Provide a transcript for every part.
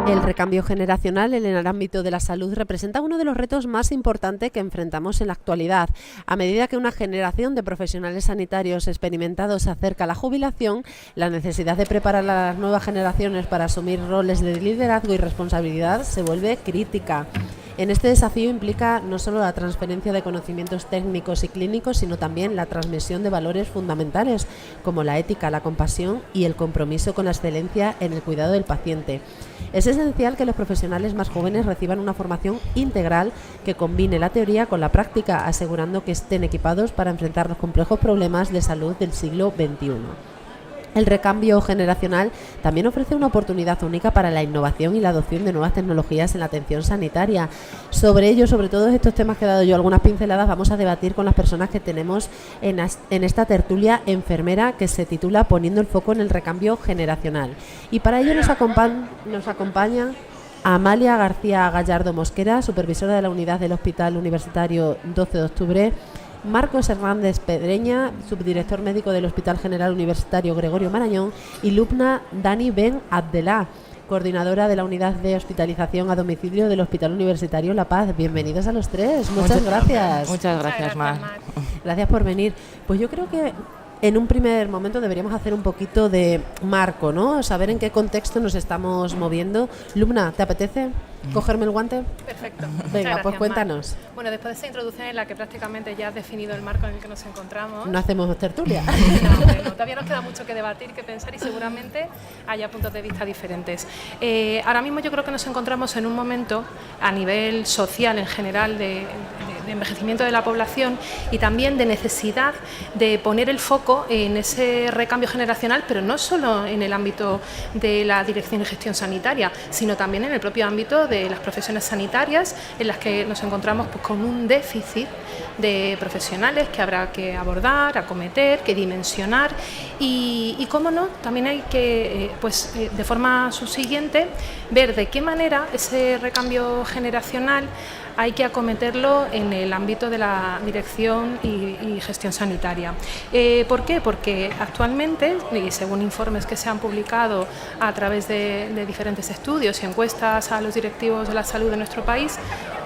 El recambio generacional en el ámbito de la salud representa uno de los retos más importantes que enfrentamos en la actualidad. A medida que una generación de profesionales sanitarios experimentados se acerca a la jubilación, la necesidad de preparar a las nuevas generaciones para asumir roles de liderazgo y responsabilidad se vuelve crítica. En este desafío implica no solo la transferencia de conocimientos técnicos y clínicos, sino también la transmisión de valores fundamentales como la ética, la compasión y el compromiso con la excelencia en el cuidado del paciente. Es esencial que los profesionales más jóvenes reciban una formación integral que combine la teoría con la práctica, asegurando que estén equipados para enfrentar los complejos problemas de salud del siglo XXI. El recambio generacional también ofrece una oportunidad única para la innovación y la adopción de nuevas tecnologías en la atención sanitaria. Sobre ello, sobre todos estos temas que he dado yo algunas pinceladas, vamos a debatir con las personas que tenemos en esta tertulia enfermera que se titula Poniendo el foco en el recambio generacional. Y para ello nos acompaña Amalia García Gallardo Mosquera, supervisora de la unidad del Hospital Universitario 12 de Octubre, Marcos Hernández Pedreña, subdirector médico del Hospital General Universitario Gregorio Marañón, y Lubna Dani Ben Abdelá, coordinadora de la unidad de hospitalización a domicilio del Hospital Universitario La Paz. Bienvenidos a los tres. Muchas gracias. Muchas gracias, Mar. Gracias por venir. Pues yo creo que en un primer momento deberíamos hacer un poquito de marco, ¿no? Saber en qué contexto nos estamos moviendo. Lubna, ¿te apetece cogerme el guante? Perfecto. Venga, gracias, pues cuéntanos. Mar. Bueno, después de esta introducción en la que prácticamente ya has definido el marco en el que nos encontramos. No hacemos tertulia. No, todavía nos queda mucho que debatir, que pensar y seguramente haya puntos de vista diferentes. Ahora mismo yo creo que nos encontramos en un momento a nivel social en general de envejecimiento de la población y también de necesidad de poner el foco en ese recambio generacional, pero no solo en el ámbito de la dirección y gestión sanitaria, sino también en el propio ámbito de las profesiones sanitarias, en las que nos encontramos pues, con un déficit de profesionales que habrá que abordar, acometer, que dimensionar y cómo no, también hay que, de forma subsiguiente, ver de qué manera ese recambio generacional hay que acometerlo en el ámbito de la dirección y gestión sanitaria. ¿Por qué? Porque actualmente, y según informes que se han publicado a través de diferentes estudios y encuestas a los directivos de la salud de nuestro país,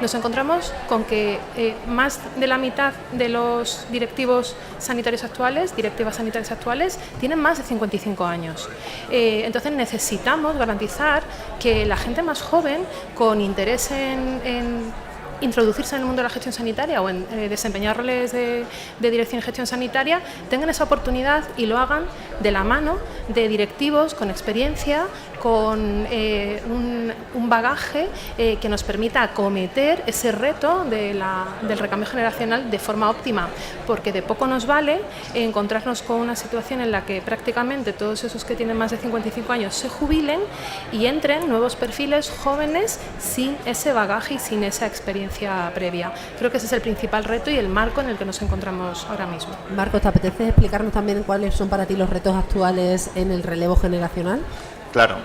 nos encontramos con que más de la mitad de los directivos sanitarios actuales, directivas sanitarias actuales, tienen más de 55 años. Entonces necesitamos garantizar que la gente más joven, con interés en introducirse en el mundo de la gestión sanitaria o en desempeñar roles de dirección y gestión sanitaria, tengan esa oportunidad y lo hagan de la mano de directivos con experiencia, con un bagaje que nos permita acometer ese reto del recambio generacional de forma óptima, porque de poco nos vale encontrarnos con una situación en la que prácticamente todos esos que tienen más de 55 años se jubilen y entren nuevos perfiles jóvenes sin ese bagaje y sin esa experiencia previa. Creo que ese es el principal reto y el marco en el que nos encontramos ahora mismo. Marcos, ¿te apetece explicarnos también cuáles son para ti los retos actuales en el relevo generacional? Claro,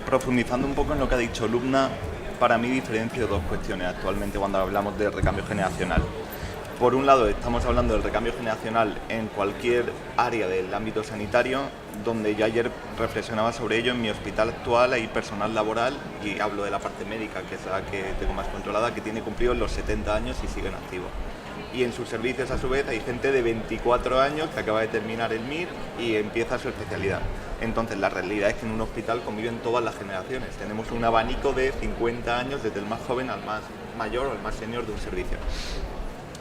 profundizando un poco en lo que ha dicho Lubna, para mí diferencio dos cuestiones actualmente cuando hablamos de recambio generacional. Por un lado, estamos hablando del recambio generacional en cualquier área del ámbito sanitario, donde yo ayer reflexionaba sobre ello. En mi hospital actual hay personal laboral, y hablo de la parte médica, que es la que tengo más controlada, que tiene cumplidos los 70 años y siguen activos. Y en sus servicios, a su vez, hay gente de 24 años que acaba de terminar el MIR y empieza su especialidad. Entonces, la realidad es que en un hospital conviven todas las generaciones. Tenemos un abanico de 50 años, desde el más joven al más mayor o el más senior de un servicio.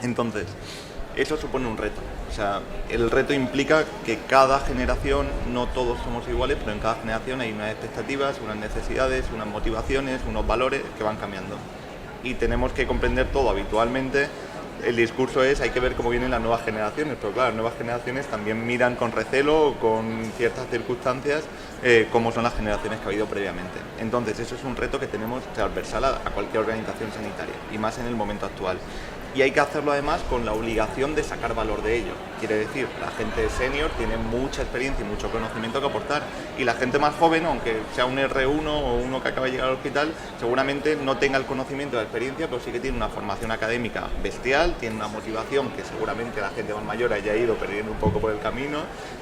Entonces, eso supone un reto. O sea, el reto implica que cada generación, no todos somos iguales, pero en cada generación hay unas expectativas, unas necesidades, unas motivaciones, unos valores que van cambiando. Y tenemos que comprender todo habitualmente. El discurso es, hay que ver cómo vienen las nuevas generaciones, pero claro, las nuevas generaciones también miran con recelo o con ciertas circunstancias cómo son las generaciones que ha habido previamente. Entonces, eso es un reto que tenemos transversal a cualquier organización sanitaria, y más en el momento actual. y hay que hacerlo además con la obligación de sacar valor de ello. Quiere decir, la gente senior tiene mucha experiencia y mucho conocimiento que aportar, y la gente más joven, aunque sea un R1 o uno que acaba de llegar al hospital, seguramente no tenga el conocimiento o la experiencia, pero sí que tiene una formación académica bestial, tiene una motivación que seguramente la gente más mayor haya ido perdiendo un poco por el camino,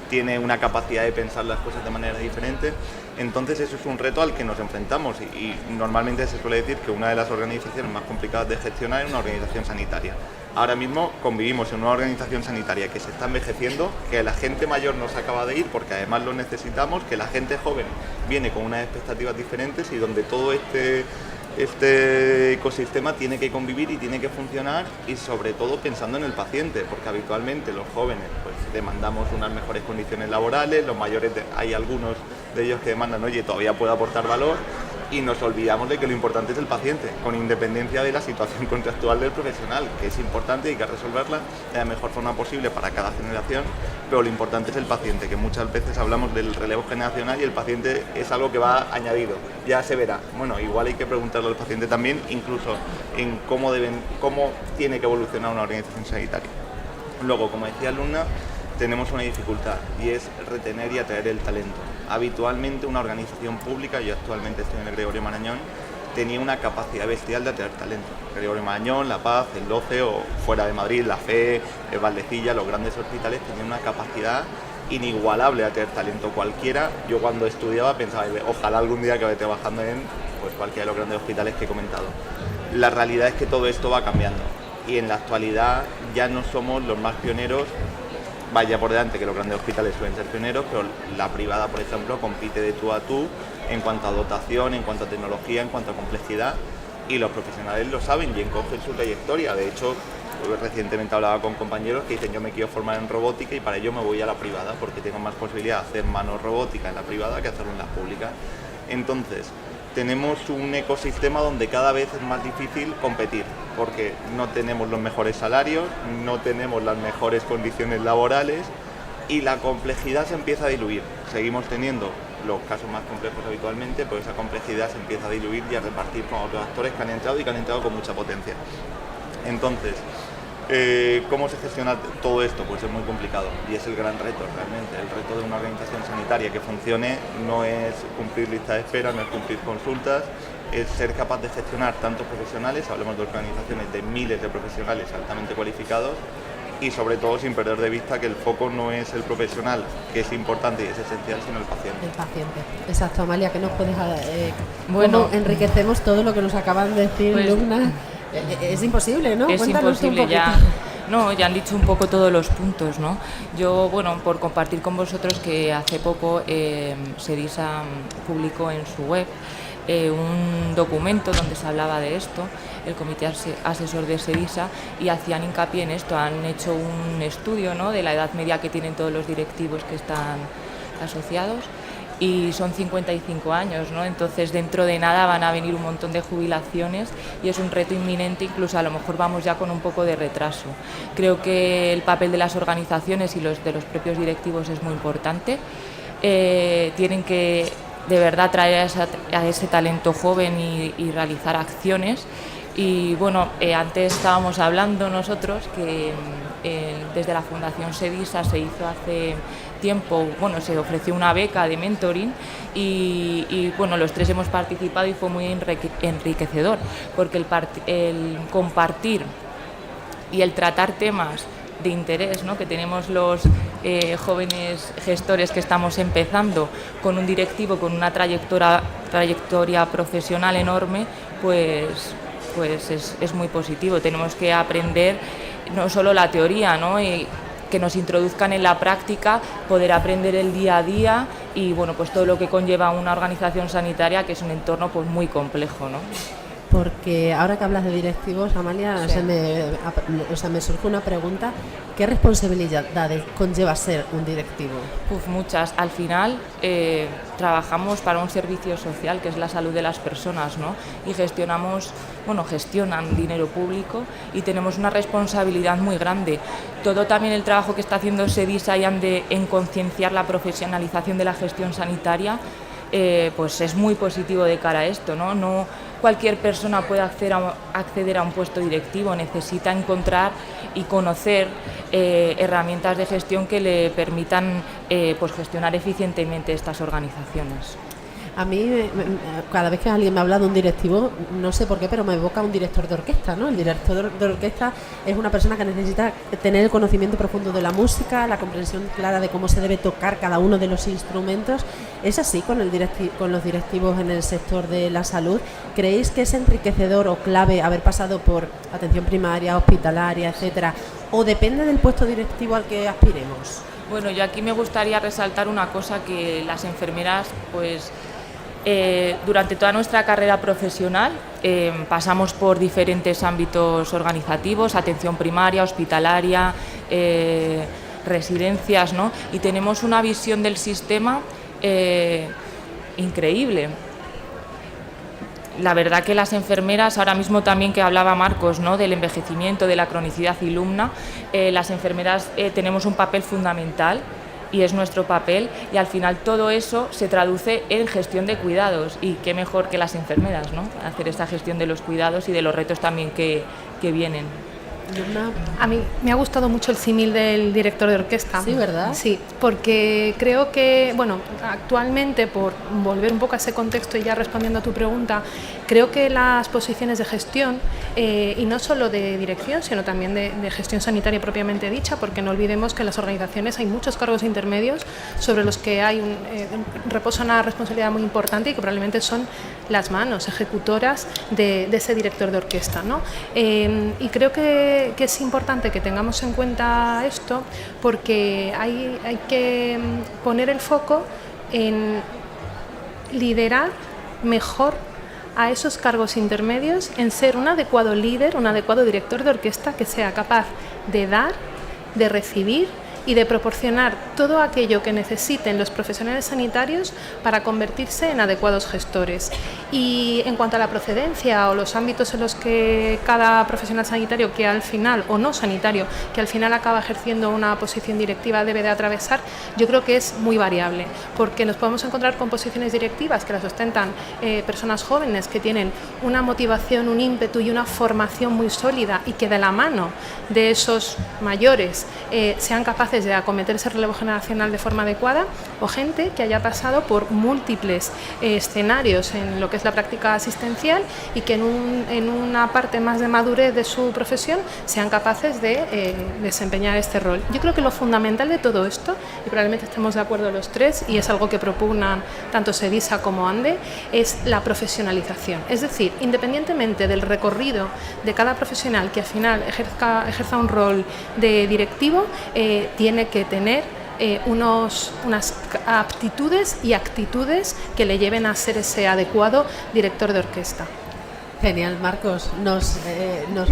tiene una capacidad de pensar las cosas de manera diferente. Entonces eso es un reto al que nos enfrentamos, y normalmente se suele decir que una de las organizaciones más complicadas de gestionar es una organización sanitaria. Ahora mismo convivimos en una organización sanitaria que se está envejeciendo, que la gente mayor no se acaba de ir porque además lo necesitamos, que la gente joven viene con unas expectativas diferentes, y donde todo este ecosistema tiene que convivir y tiene que funcionar, y sobre todo pensando en el paciente, porque habitualmente los jóvenes pues demandamos unas mejores condiciones laborales, los mayores hay algunos de ellos que demandan, oye, todavía puedo aportar valor, y nos olvidamos de que lo importante es el paciente, con independencia de la situación contractual del profesional, que es importante y hay que resolverla de la mejor forma posible para cada generación, pero lo importante es el paciente, que muchas veces hablamos del relevo generacional y el paciente es algo que va añadido, ya se verá. Bueno, igual hay que preguntarle al paciente también, incluso en cómo tiene que evolucionar una organización sanitaria. Luego, como decía Lubna, tenemos una dificultad, y es retener y atraer el talento. Habitualmente una organización pública, yo actualmente estoy en el Gregorio Marañón, tenía una capacidad bestial de atraer talento. Gregorio Marañón, La Paz, el 12 o fuera de Madrid, La Fe, el Valdecilla, los grandes hospitales tenían una capacidad inigualable de atraer talento. Cualquiera, yo cuando estudiaba pensaba, ojalá algún día acabe trabajando en pues, cualquiera de los grandes hospitales que he comentado. La realidad es que todo esto va cambiando, y en la actualidad ya no somos los más pioneros. Vaya por delante que los grandes hospitales suelen ser pioneros, pero la privada, por ejemplo, compite de tú a tú en cuanto a dotación, en cuanto a tecnología, en cuanto a complejidad, y los profesionales lo saben y encogen su trayectoria. De hecho, recientemente hablaba con compañeros que dicen, yo me quiero formar en robótica y para ello me voy a la privada porque tengo más posibilidad de hacer mano robótica en la privada que hacerlo en la pública. Entonces, tenemos un ecosistema donde cada vez es más difícil competir, porque no tenemos los mejores salarios, no tenemos las mejores condiciones laborales, y la complejidad se empieza a diluir. Seguimos teniendo los casos más complejos habitualmente, pero esa complejidad se empieza a diluir y a repartir con otros actores que han entrado y que han entrado con mucha potencia. Entonces, ¿cómo se gestiona todo esto? Pues es muy complicado, y es el gran reto realmente. El reto de una organización sanitaria que funcione no es cumplir lista de espera, no es cumplir consultas, es ser capaz de gestionar tantos profesionales, hablamos de organizaciones de miles de profesionales altamente cualificados, y sobre todo sin perder de vista que el foco no es el profesional, que es importante y es esencial, sino el paciente. El paciente. Exacto, Amalia, ¿qué nos puedes bueno, cómo enriquecemos todo lo que nos acaban de decir, pues, Lubna? Es imposible, ¿no? Es Cuéntanos imposible, un poquito. ya han dicho un poco todos los puntos, ¿no? Yo, bueno, por compartir con vosotros que hace poco SEDISA publicó en su web un documento donde se hablaba de esto, el comité asesor de SEDISA, y hacían hincapié en esto. Han hecho un estudio, ¿no?, de la edad media que tienen todos los directivos que están asociados, y son 55 años, ¿no? Entonces dentro de nada van a venir un montón de jubilaciones y es un reto inminente, incluso a lo mejor vamos ya con un poco de retraso. Creo que el papel de las organizaciones y los de los propios directivos es muy importante. Tienen que de verdad traer a ese talento joven y realizar acciones. Y bueno, antes estábamos hablando nosotros que desde la Fundación SEDISA se hizo hace tiempo, bueno, se ofreció una beca de mentoring y bueno, los tres hemos participado y fue muy enriquecedor, porque el compartir y el tratar temas de interés, ¿no?, que tenemos los jóvenes gestores que estamos empezando, con un directivo con una trayectoria profesional enorme, pues es muy positivo. Tenemos que aprender no solo la teoría, ¿no?, y que nos introduzcan en la práctica, poder aprender el día a día y bueno, pues todo lo que conlleva una organización sanitaria, que es un entorno pues muy complejo, ¿no? Porque ahora que hablas de directivos, Amalia, Sí. me surge una pregunta. ¿Qué responsabilidades conlleva ser un directivo? Muchas. Al final trabajamos para un servicio social que es la salud de las personas, ¿no? Y gestionan dinero público y tenemos una responsabilidad muy grande. Todo también el trabajo que está haciendo SEDISA en concienciar la profesionalización de la gestión sanitaria, pues es muy positivo de cara a esto, ¿no? cualquier persona puede acceder a un puesto directivo, necesita encontrar y conocer herramientas de gestión que le permitan pues gestionar eficientemente estas organizaciones. A mí, cada vez que alguien me habla de un directivo, no sé por qué, pero me evoca un director de orquesta, ¿no? El director de orquesta es una persona que necesita tener el conocimiento profundo de la música, la comprensión clara de cómo se debe tocar cada uno de los instrumentos. ¿Es así con los directivos en el sector de la salud? ¿Creéis que es enriquecedor o clave haber pasado por atención primaria, hospitalaria, etcétera? ¿O depende del puesto directivo al que aspiremos? Bueno, yo aquí me gustaría resaltar una cosa, que las enfermeras, pues durante toda nuestra carrera profesional pasamos por diferentes ámbitos organizativos, atención primaria, hospitalaria, residencias, ¿no? Y tenemos una visión del sistema increíble. La verdad que las enfermeras, ahora mismo también que hablaba Marcos, ¿no?, del envejecimiento, de la cronicidad y LUMNA, las enfermeras tenemos un papel fundamental y es nuestro papel, y al final todo eso se traduce en gestión de cuidados, y qué mejor que las enfermeras, ¿no?, hacer esta gestión de los cuidados y de los retos también que vienen. A mí me ha gustado mucho el símil del director de orquesta. Sí, ¿verdad? Sí, porque creo que, bueno, actualmente, por volver un poco a ese contexto y ya respondiendo a tu pregunta, creo que las posiciones de gestión, y no solo de dirección, sino también de gestión sanitaria propiamente dicha, porque no olvidemos que en las organizaciones hay muchos cargos intermedios sobre los que reposa una responsabilidad muy importante y que probablemente son las manos ejecutoras de ese director de orquesta, ¿no? Y creo que es importante que tengamos en cuenta esto, porque hay que poner el foco en liderar mejor a esos cargos intermedios, en ser un adecuado líder, un adecuado director de orquesta que sea capaz de dar, de recibir y de proporcionar todo aquello que necesiten los profesionales sanitarios para convertirse en adecuados gestores. Y en cuanto a la procedencia o los ámbitos en los que cada profesional sanitario que al final, o no sanitario, que al final acaba ejerciendo una posición directiva debe de atravesar, yo creo que es muy variable, porque nos podemos encontrar con posiciones directivas que las ostentan personas jóvenes que tienen una motivación, un ímpetu y una formación muy sólida, y que de la mano de esos mayores sean capaces de acometer ese relevo generacional de forma adecuada, o gente que haya pasado por múltiples escenarios en lo que es la práctica asistencial y que en una parte más de madurez de su profesión sean capaces de desempeñar este rol. Yo creo que lo fundamental de todo esto, y probablemente estemos de acuerdo los tres, y es algo que propugnan tanto SEDISA como ANDE, es la profesionalización. Es decir, independientemente del recorrido de cada profesional que al final ejerza un rol de directivo, tiene que tener unas aptitudes y actitudes que le lleven a ser ese adecuado director de orquesta. Genial, Marcos. ¿Nos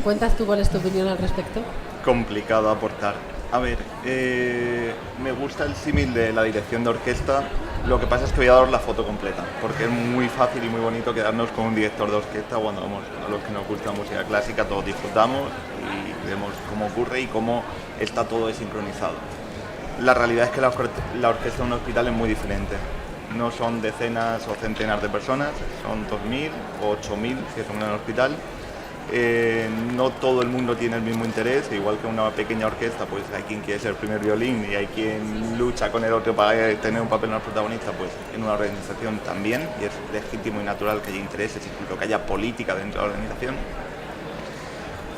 cuentas tú cuál es tu opinión al respecto? Complicado aportar. A ver, me gusta el símil de la dirección de orquesta. Lo que pasa es que voy a daros la foto completa, porque es muy fácil y muy bonito quedarnos con un director de orquesta cuando vamos a los que nos gusta la música clásica, todos disfrutamos y vemos cómo ocurre y cómo está todo desincronizado. La realidad es que la orquesta de un hospital es muy diferente. No son decenas o centenas de personas, son 2.000 o 8.000 si es un gran hospital. No todo el mundo tiene el mismo interés, igual que una pequeña orquesta, pues hay quien quiere ser el primer violín y hay quien lucha con el otro para tener un papel más protagonista, pues en una organización también, y es legítimo y natural que haya intereses, incluso que haya política dentro de la organización.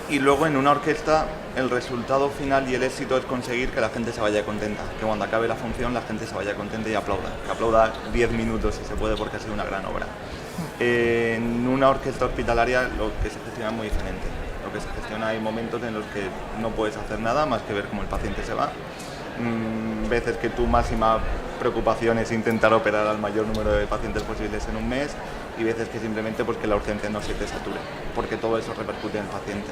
Y luego en una orquesta el resultado final y el éxito es conseguir que la gente se vaya contenta, que cuando acabe la función la gente se vaya contenta y aplauda, que aplauda 10 minutos si se puede, porque ha sido una gran obra. En una orquesta hospitalaria lo que se gestiona es muy diferente. Lo que se gestiona, hay momentos en los que no puedes hacer nada más que ver cómo el paciente se va. Veces que tu máxima preocupación es intentar operar al mayor número de pacientes posibles en un mes, y veces que simplemente pues que la urgencia no se te sature, porque todo eso repercute en el paciente.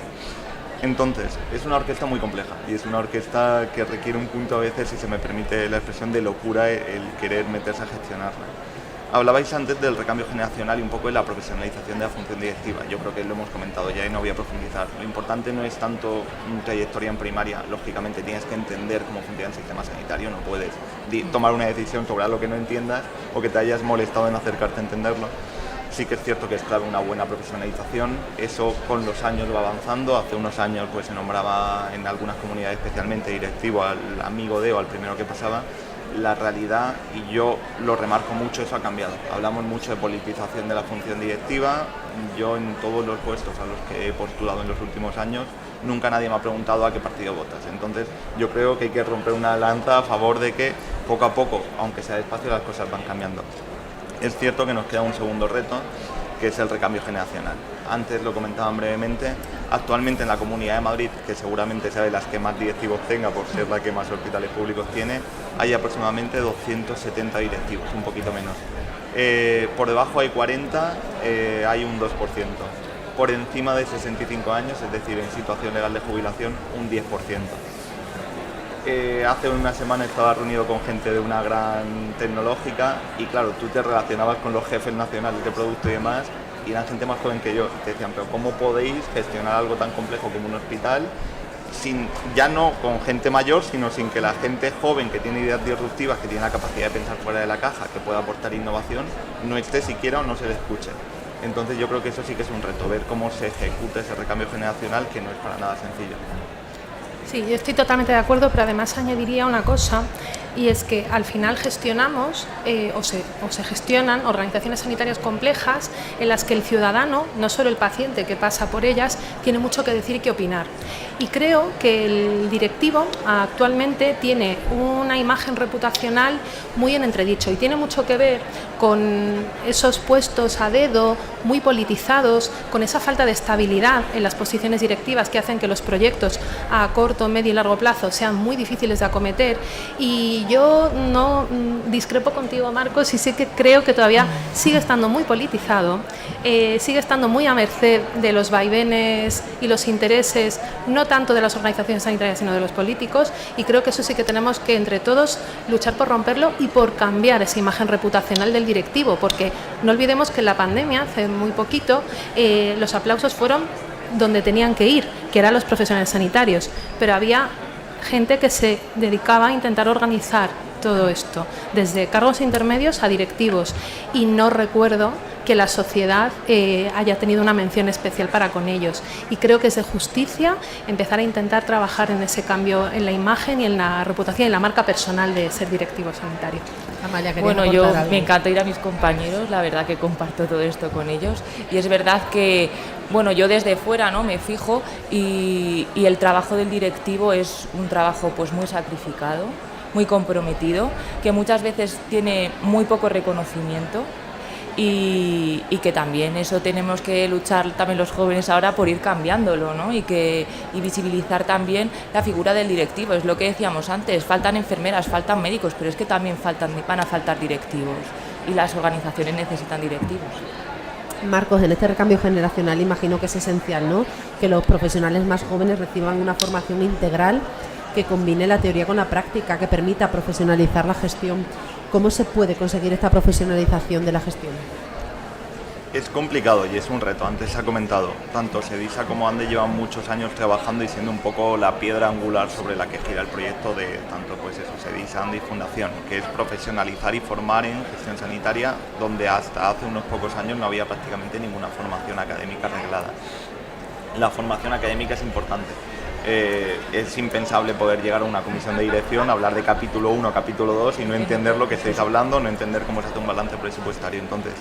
Entonces, es una orquesta muy compleja y es una orquesta que requiere un punto, a veces, si se me permite la expresión, de locura el querer meterse a gestionarla. Hablabais antes del recambio generacional y un poco de la profesionalización de la función directiva. Yo creo que lo hemos comentado ya y no voy a profundizar. Lo importante no es tanto trayectoria en primaria, lógicamente tienes que entender cómo funciona el sistema sanitario, no puedes tomar una decisión sobre algo que no entiendas o que te hayas molestado en acercarte a entenderlo, Sí que es cierto que es clave una buena profesionalización, eso con los años va avanzando. Hace unos años pues se nombraba en algunas comunidades especialmente directivo al amigo de o al primero que pasaba. La realidad, y yo lo remarco mucho, eso ha cambiado. Hablamos mucho de politización de la función directiva. Yo en todos los puestos a los que he postulado en los últimos años, nunca nadie me ha preguntado a qué partido votas. Entonces yo creo que hay que romper una lanza a favor de que poco a poco, aunque sea despacio, las cosas van cambiando. Es cierto que nos queda un segundo reto, que es el recambio generacional. Antes lo comentaban brevemente, actualmente en la Comunidad de Madrid, que seguramente sea de las que más directivos tenga por ser la que más hospitales públicos tiene, hay aproximadamente 270 directivos, un poquito menos. Por debajo hay 40, hay un 2%. Por encima de 65 años, es decir, en situación legal de jubilación, un 10%. Hace una semana estaba reunido con gente de una gran tecnológica y claro, tú te relacionabas con los jefes nacionales de producto y demás y eran gente más joven que yo. Te decían, pero ¿cómo podéis gestionar algo tan complejo como un hospital sin, ya no con gente mayor, sino sin que la gente joven que tiene ideas disruptivas, que tiene la capacidad de pensar fuera de la caja, que pueda aportar innovación, no esté siquiera o no se le escuche? Entonces yo creo que eso sí que es un reto, ver cómo se ejecuta ese recambio generacional, que no es para nada sencillo. Sí, yo estoy totalmente de acuerdo, pero además añadiría una cosa, y es que al final gestionamos o se gestionan organizaciones sanitarias complejas en las que el ciudadano, no solo el paciente que pasa por ellas, tiene mucho que decir y que opinar. Y creo que el directivo actualmente tiene una imagen reputacional muy en entredicho y tiene mucho que ver con esos puestos a dedo muy politizados, con esa falta de estabilidad en las posiciones directivas que hacen que los proyectos a corto, medio y largo plazo sean muy difíciles de acometer. Y yo no discrepo contigo, Marcos, y sí que creo que todavía sigue estando muy politizado, sigue estando muy a merced de los vaivenes y los intereses, no tanto de las organizaciones sanitarias, sino de los políticos, y creo que eso sí que tenemos que entre todos luchar por romperlo y por cambiar esa imagen reputacional del directivo, porque no olvidemos que en la pandemia, hace muy poquito, los aplausos fueron donde tenían que ir, que eran los profesionales sanitarios, pero había gente que se dedicaba a intentar organizar todo esto, desde cargos intermedios a directivos, y no recuerdo que la sociedad haya tenido una mención especial para con ellos, y creo que es de justicia empezar a intentar trabajar en ese cambio en la imagen y en la reputación y en la marca personal de ser directivo sanitario. Amalia, bueno, me encanta ir a mis compañeros, la verdad que comparto todo esto con ellos, y es verdad que bueno, yo desde fuera, ¿no?, me fijo y el trabajo del directivo es un trabajo pues muy sacrificado, muy comprometido, que muchas veces tiene muy poco reconocimiento. Y que también eso tenemos que luchar también los jóvenes ahora por ir cambiándolo, ¿no? y visibilizar también la figura del directivo. Es lo que decíamos antes, faltan enfermeras, faltan médicos, pero es que también van a faltar directivos y las organizaciones necesitan directivos. Marcos, en este recambio generacional imagino que es esencial, ¿no?, que los profesionales más jóvenes reciban una formación integral que combine la teoría con la práctica, que permita profesionalizar la gestión. ¿Cómo se puede conseguir esta profesionalización de la gestión? Es complicado y es un reto. Antes se ha comentado, tanto SEDISA como ANDE llevan muchos años trabajando y siendo un poco la piedra angular sobre la que gira el proyecto de tanto pues eso, SEDISA, ANDE y Fundación, que es profesionalizar y formar en gestión sanitaria, donde hasta hace unos pocos años no había prácticamente ninguna formación académica reglada. La formación académica es importante. Es impensable poder llegar a una comisión de dirección, hablar de capítulo 1, capítulo 2 y no entender lo que estáis hablando, no entender cómo se hace un balance presupuestario. Entonces,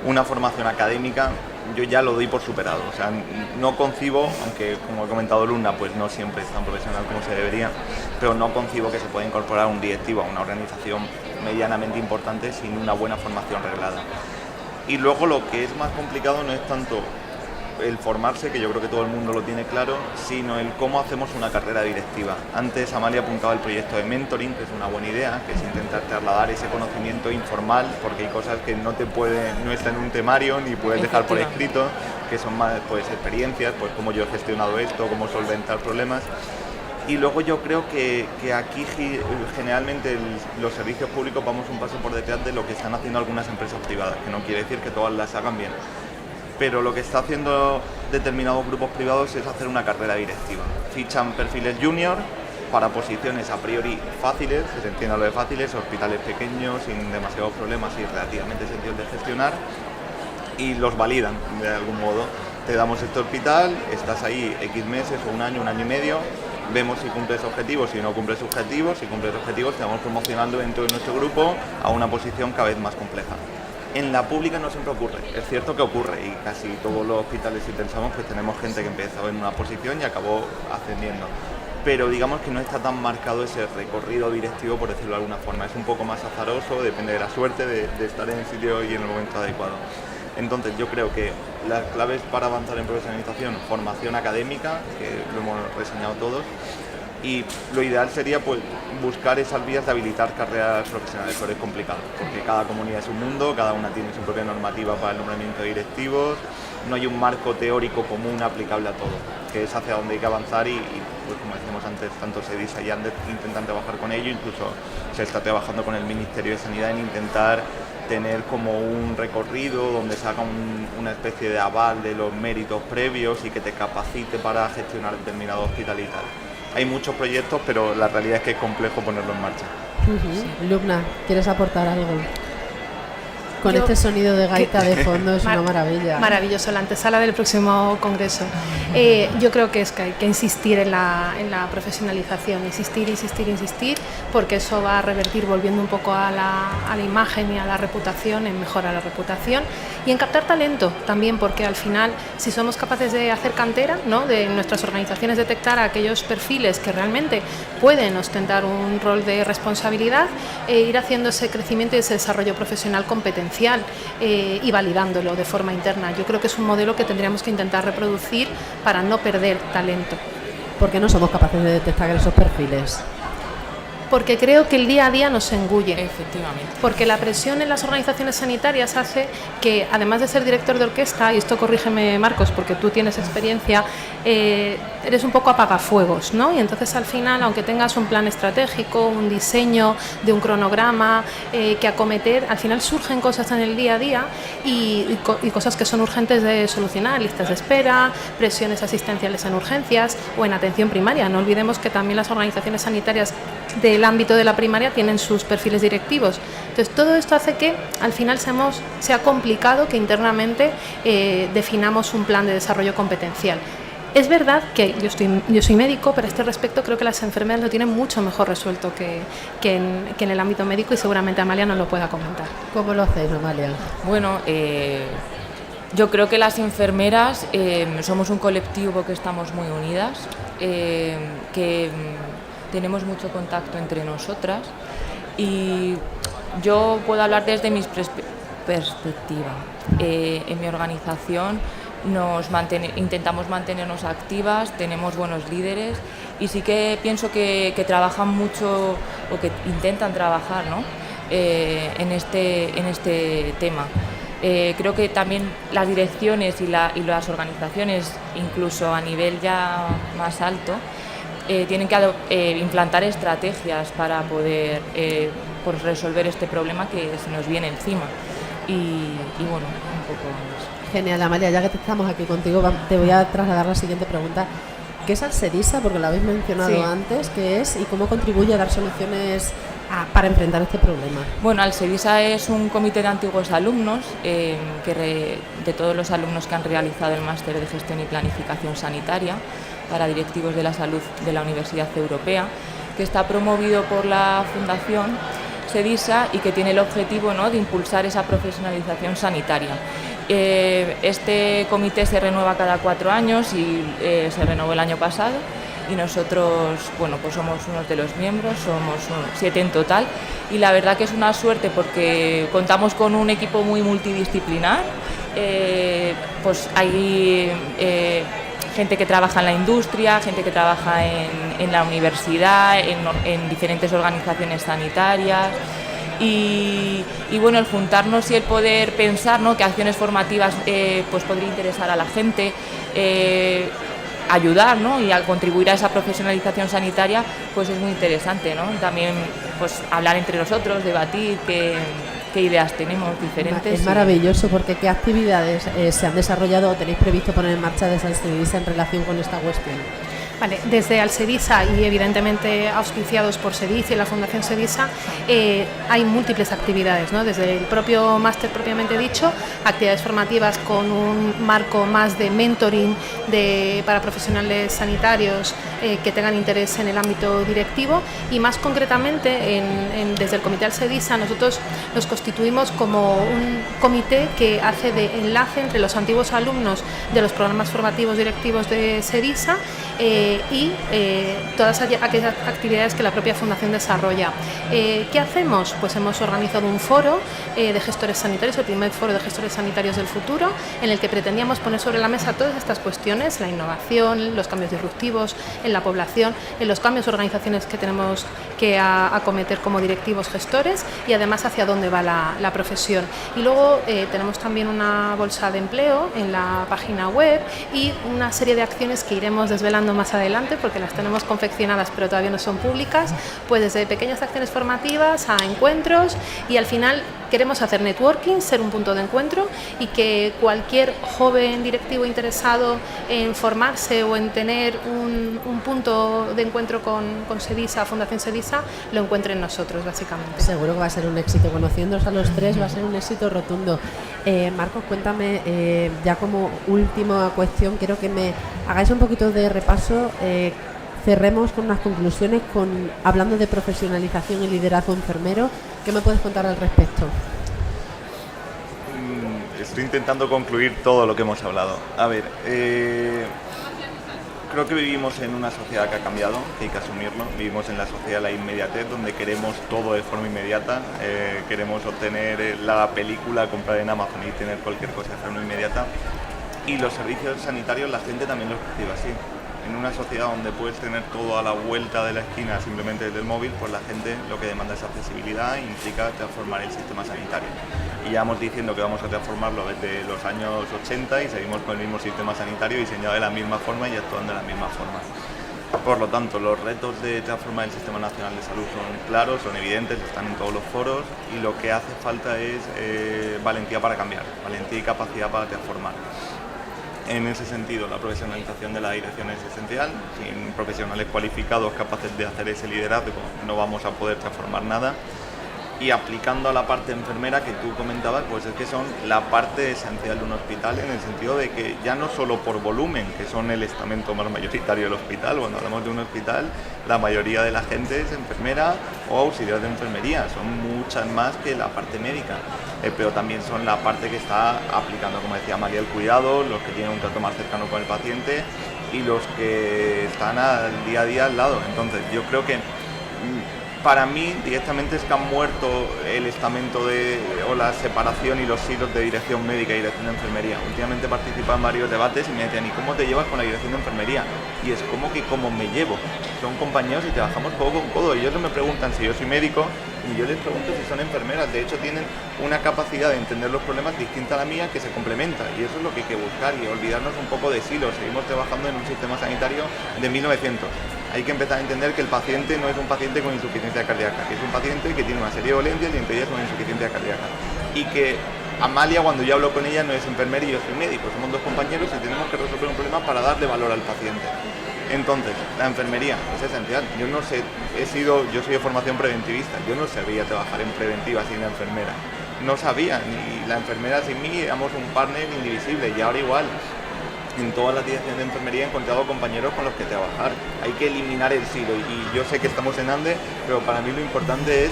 una formación académica yo ya lo doy por superado. O sea, no concibo, aunque como he comentado Luna, pues no siempre es tan profesional como se debería, pero no concibo que se pueda incorporar un directivo a una organización medianamente importante sin una buena formación reglada. Y luego lo que es más complicado no es tanto el formarse, que yo creo que todo el mundo lo tiene claro, sino el cómo hacemos una carrera directiva. Antes Amalia apuntaba el proyecto de mentoring, que es una buena idea, que es intentar trasladar ese conocimiento informal, porque hay cosas que no están en un temario ni puedes dejar por escrito, que son más pues experiencias, pues cómo yo he gestionado esto, cómo solventar problemas. Y luego yo creo que aquí generalmente los servicios públicos vamos un paso por detrás de lo que están haciendo algunas empresas privadas, que no quiere decir que todas las hagan bien. Pero lo que está haciendo determinados grupos privados es hacer una carrera directiva. Fichan perfiles junior para posiciones a priori fáciles, que se entienda lo de fáciles, hospitales pequeños, sin demasiados problemas y relativamente sencillos de gestionar. y los validan de algún modo. Te damos este hospital, estás ahí X meses o un año y medio, vemos si cumples objetivos, si no cumples objetivos, si cumples objetivos te vamos promocionando dentro de nuestro grupo a una posición cada vez más compleja. En la pública no siempre ocurre, es cierto que ocurre y casi todos los hospitales, si pensamos, pues tenemos gente que empezó en una posición y acabó ascendiendo. Pero digamos que no está tan marcado ese recorrido directivo, por decirlo de alguna forma. Es un poco más azaroso, depende de la suerte de estar en el sitio y en el momento adecuado. Entonces yo creo que las claves para avanzar en profesionalización, formación académica, que lo hemos reseñado todos, y lo ideal sería pues buscar esas vías de habilitar carreras profesionales, pero es complicado, porque cada comunidad es un mundo, cada una tiene su propia normativa para el nombramiento de directivos, no hay un marco teórico común aplicable a todo, que es hacia donde hay que avanzar y pues como decíamos antes, tanto SEDISA y ANDES intentan trabajar con ello, incluso se está trabajando con el Ministerio de Sanidad en intentar tener como un recorrido donde se haga una especie de aval de los méritos previos y que te capacite para gestionar determinado hospital y tal. Hay muchos proyectos, pero la realidad es que es complejo ponerlo en marcha. Lubna, ¿quieres aportar algo? Con este sonido de gaita de fondo es una maravilla. Maravilloso, la antesala del próximo congreso. Yo creo que hay que insistir en la profesionalización, insistir, porque eso va a revertir, volviendo un poco a la imagen y a la reputación, en mejorar la reputación y en captar talento también, porque al final, si somos capaces de hacer cantera, ¿no?, de nuestras organizaciones, detectar a aquellos perfiles que realmente pueden ostentar un rol de responsabilidad, ir haciendo ese crecimiento y ese desarrollo profesional competencial y validándolo de forma interna. Yo creo que es un modelo que tendríamos que intentar reproducir para no perder talento. ¿Por qué no somos capaces de detectar esos perfiles? Porque creo que el día a día nos engulle. Efectivamente. Porque la presión en las organizaciones sanitarias hace que, además de ser director de orquesta, y esto corrígeme Marcos porque tú tienes experiencia, eres un poco apagafuegos, ¿no? Y entonces al final, aunque tengas un plan estratégico, un diseño de un cronograma que acometer, al final surgen cosas en el día a día y cosas que son urgentes de solucionar, listas de espera, presiones asistenciales en urgencias o en atención primaria. No olvidemos que también las organizaciones sanitarias del ámbito de la primaria tienen sus perfiles directivos. Entonces todo esto hace que al final sea complicado que internamente definamos un plan de desarrollo competencial. Es verdad que yo soy médico, pero a este respecto creo que las enfermeras lo tienen mucho mejor resuelto que en el ámbito médico y seguramente Amalia nos lo pueda comentar. ¿Cómo lo hacéis, Amalia? Bueno, yo creo que las enfermeras somos un colectivo que estamos muy unidas, que tenemos mucho contacto entre nosotras y yo puedo hablar desde mi perspectiva. En mi organización intentamos mantenernos activas, tenemos buenos líderes y sí que pienso que trabajan mucho o que intentan trabajar, ¿no?, en este tema. Creo que también las direcciones y las organizaciones, incluso a nivel ya más alto, tienen que implantar estrategias para poder pues resolver este problema que se nos viene encima. Y bueno, un poco eso. Genial, Amalia, ya que estamos aquí contigo, te voy a trasladar la siguiente pregunta. ¿Qué es SEDISA? Porque lo habéis mencionado antes. ¿Qué es y cómo contribuye a dar soluciones para enfrentar este problema? Bueno, SEDISA es un comité de antiguos alumnos de todos los alumnos que han realizado el máster de gestión y planificación sanitaria para directivos de la salud de la Universidad Europea, que está promovido por la Fundación SEDISA y que tiene el objetivo, ¿no?, de impulsar esa profesionalización sanitaria. Este comité se renueva cada 4 años y se renovó el año pasado y nosotros, bueno, pues somos unos de los miembros, somos 7 en total y la verdad que es una suerte porque contamos con un equipo muy multidisciplinar, pues hay gente que trabaja en la industria, gente que trabaja en la universidad, en diferentes organizaciones sanitarias. Y bueno, el juntarnos y el poder pensar, ¿no?, que acciones formativas pues podría interesar a la gente, ayudar, ¿no?, y a contribuir a esa profesionalización sanitaria, pues es muy interesante, ¿no? También pues hablar entre nosotros, debatir qué ideas tenemos diferentes. Es maravilloso, porque ¿qué actividades se han desarrollado o tenéis previsto poner en marcha desde SEDISA en relación con esta cuestión? Vale, desde Alsedisa y evidentemente auspiciados por SEDISA y la Fundación SEDISA hay múltiples actividades, ¿no? Desde el propio máster propiamente dicho, actividades formativas con un marco más de mentoring para profesionales sanitarios que tengan interés en el ámbito directivo, y más concretamente desde el Comité Alsedisa nosotros nos constituimos como un comité que hace de enlace entre los antiguos alumnos de los programas formativos directivos de SEDISA y todas aquellas actividades que la propia Fundación desarrolla. ¿Qué hacemos? Pues hemos organizado un foro de gestores sanitarios, el primer foro de gestores sanitarios del futuro, en el que pretendíamos poner sobre la mesa todas estas cuestiones, la innovación, los cambios disruptivos en la población, en los cambios de organizaciones que tenemos que acometer como directivos gestores, y además hacia dónde va la profesión. Y luego tenemos también una bolsa de empleo en la página web y una serie de acciones que iremos desvelando más adelante porque las tenemos confeccionadas pero todavía no son públicas, pues desde pequeñas acciones formativas a encuentros, y al final queremos hacer networking, ser un punto de encuentro, y que cualquier joven directivo interesado en formarse o en tener un punto de encuentro con SEDISA, Fundación SEDISA, lo encuentre en nosotros, básicamente. Seguro que va a ser un éxito. Conociéndoos a los tres va a ser un éxito rotundo. Marcos, cuéntame, ya como última cuestión, quiero que me hagáis un poquito de repaso. Cerremos con unas conclusiones hablando de profesionalización y liderazgo enfermero. ¿Qué me puedes contar al respecto? Estoy intentando concluir todo lo que hemos hablado. A ver, creo que vivimos en una sociedad que ha cambiado, que hay que asumirlo. Vivimos en la sociedad de la inmediatez, donde queremos todo de forma inmediata. Queremos obtener la película, comprar en Amazon y tener cualquier cosa de forma inmediata. Y los servicios sanitarios la gente también los percibe así. En una sociedad donde puedes tener todo a la vuelta de la esquina simplemente desde el móvil, pues la gente lo que demanda es accesibilidad e implica transformar el sistema sanitario. Y llevamos diciendo que vamos a transformarlo desde los años 80 y seguimos con el mismo sistema sanitario diseñado de la misma forma y actuando de la misma forma. Por lo tanto, los retos de transformar el Sistema Nacional de Salud son claros, son evidentes, están en todos los foros, y lo que hace falta es valentía para cambiar, valentía y capacidad para transformar. En ese sentido, la profesionalización de la dirección es esencial. Sin profesionales cualificados capaces de hacer ese liderazgo no vamos a poder transformar nada. Y aplicando a la parte enfermera que tú comentabas, pues es que son la parte esencial de un hospital, en el sentido de que ya no solo por volumen, que son el estamento más mayoritario del hospital. Cuando hablamos de un hospital, la mayoría de la gente es enfermera o auxiliar de enfermería, son muchas más que la parte médica, pero también son la parte que está aplicando, como decía María, el cuidado, los que tienen un trato más cercano con el paciente y los que están al día a día al lado. Entonces yo creo que para mí directamente es que han muerto el estamento o la separación y los hilos de dirección médica y dirección de enfermería. Últimamente participo en varios debates y me decían: ¿y cómo te llevas con la dirección de enfermería? Y es como que cómo me llevo. Son compañeros y trabajamos codo con codo. Ellos no me preguntan si yo soy médico y yo les pregunto si son enfermeras. De hecho tienen una capacidad de entender los problemas distinta a la mía, que se complementa, y eso es lo que hay que buscar y olvidarnos un poco de silos. Seguimos trabajando en un sistema sanitario de 1900. Hay que empezar a entender que el paciente no es un paciente con insuficiencia cardíaca, que es un paciente que tiene una serie de dolencias y entre ellas una insuficiencia cardíaca. Y que Amalia, cuando yo hablo con ella, no es enfermera y yo soy médico, somos dos compañeros y tenemos que resolver un problema para darle valor al paciente. Entonces, la enfermería es esencial. Yo soy de formación preventivista, yo no sabía trabajar en preventiva sin la enfermera. No sabía, ni la enfermera sin mí, éramos un partner indivisible, y ahora igual. En todas las direcciones de enfermería he encontrado compañeros con los que trabajar. Hay que eliminar el silo, y yo sé que estamos en ANDE, pero para mí lo importante es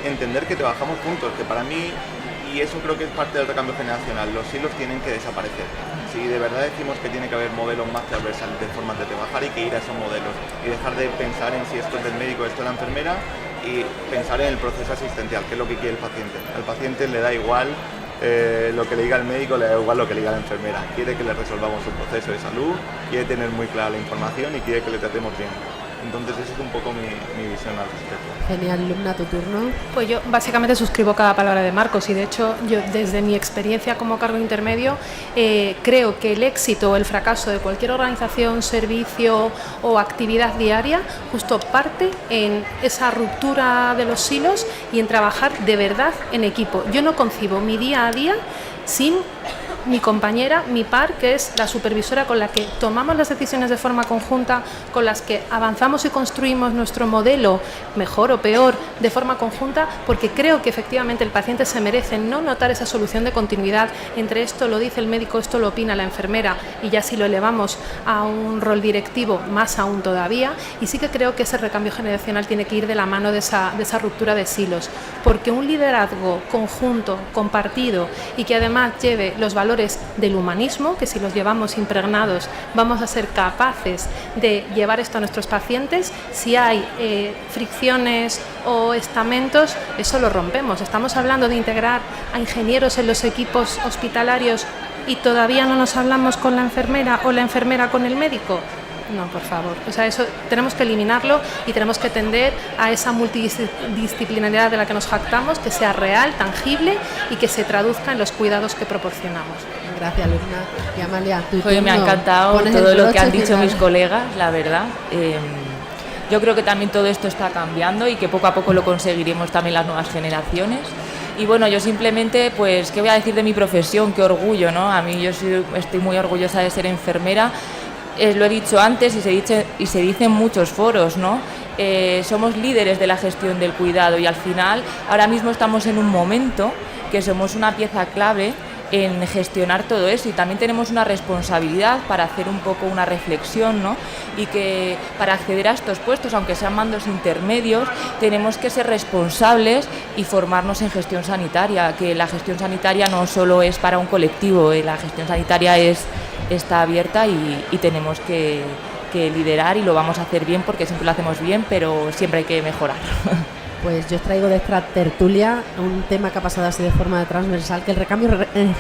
entender que trabajamos juntos, que para mí, y eso creo que es parte del recambio generacional, los silos tienen que desaparecer. Si de verdad decimos que tiene que haber modelos más transversales de formas de trabajar, hay que ir a esos modelos y dejar de pensar en si esto es del médico, esto es de la enfermera, y pensar en el proceso asistencial, que es lo que quiere el paciente. Al paciente le da igual lo que le diga el médico, le da igual lo que le diga la enfermera. Quiere que le resolvamos su proceso de salud, quiere tener muy clara la información y quiere que le tratemos bien. Entonces esa es un poco mi visión al respecto. Genial. Lubna, tu turno. Pues yo básicamente suscribo cada palabra de Marcos, y de hecho yo, desde mi experiencia como cargo intermedio, creo que el éxito o el fracaso de cualquier organización, servicio o actividad diaria justo parte en esa ruptura de los silos y en trabajar de verdad en equipo. Yo no concibo mi día a día sin mi compañera, mi par, que es la supervisora con la que tomamos las decisiones de forma conjunta, con las que avanzamos y construimos nuestro modelo, mejor o peor, de forma conjunta, porque creo que efectivamente el paciente se merece no notar esa solución de continuidad entre esto lo dice el médico, esto lo opina la enfermera, y ya si lo elevamos a un rol directivo, más aún todavía. Y sí que creo que ese recambio generacional tiene que ir de la mano de esa ruptura de silos, porque un liderazgo conjunto, compartido, y que además lleve los valores del humanismo, que si los llevamos impregnados vamos a ser capaces de llevar esto a nuestros pacientes. Si hay fricciones o estamentos, eso lo rompemos. Estamos hablando de integrar a ingenieros en los equipos hospitalarios y todavía no nos hablamos con la enfermera o la enfermera con el médico. No, por favor. O sea, eso tenemos que eliminarlo y tenemos que tender a esa multidisciplinaridad de la que nos jactamos, que sea real, tangible y que se traduzca en los cuidados que proporcionamos. Gracias, Lubna. Y Amalia, me ha encantado todo lo que han dicho mis colegas, la verdad. Yo creo que también todo esto está cambiando y que poco a poco lo conseguiremos también las nuevas generaciones. Y bueno, yo simplemente, pues, ¿qué voy a decir de mi profesión? Qué orgullo, ¿no? A mí estoy muy orgullosa de ser enfermera. Lo he dicho antes y se dice en muchos foros, ¿no? Somos líderes de la gestión del cuidado y al final ahora mismo estamos en un momento que somos una pieza clave en gestionar todo eso y también tenemos una responsabilidad para hacer un poco una reflexión, ¿no? Y que para acceder a estos puestos, aunque sean mandos intermedios, tenemos que ser responsables y formarnos en gestión sanitaria, que la gestión sanitaria no solo es para un colectivo, la gestión sanitaria está abierta y tenemos que liderar y lo vamos a hacer bien porque siempre lo hacemos bien, pero siempre hay que mejorar. Pues yo os traigo de esta tertulia un tema que ha pasado así de forma transversal, que el recambio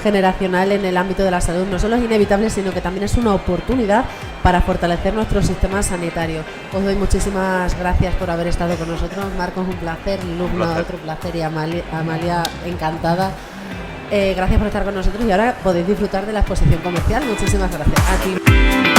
generacional en el ámbito de la salud no solo es inevitable, sino que también es una oportunidad para fortalecer nuestro sistema sanitario. Os doy muchísimas gracias por haber estado con nosotros. Marcos, un placer, Lubna, otro placer, y Amalia, encantada. Gracias por estar con nosotros y ahora podéis disfrutar de la exposición comercial. Muchísimas gracias. A ti.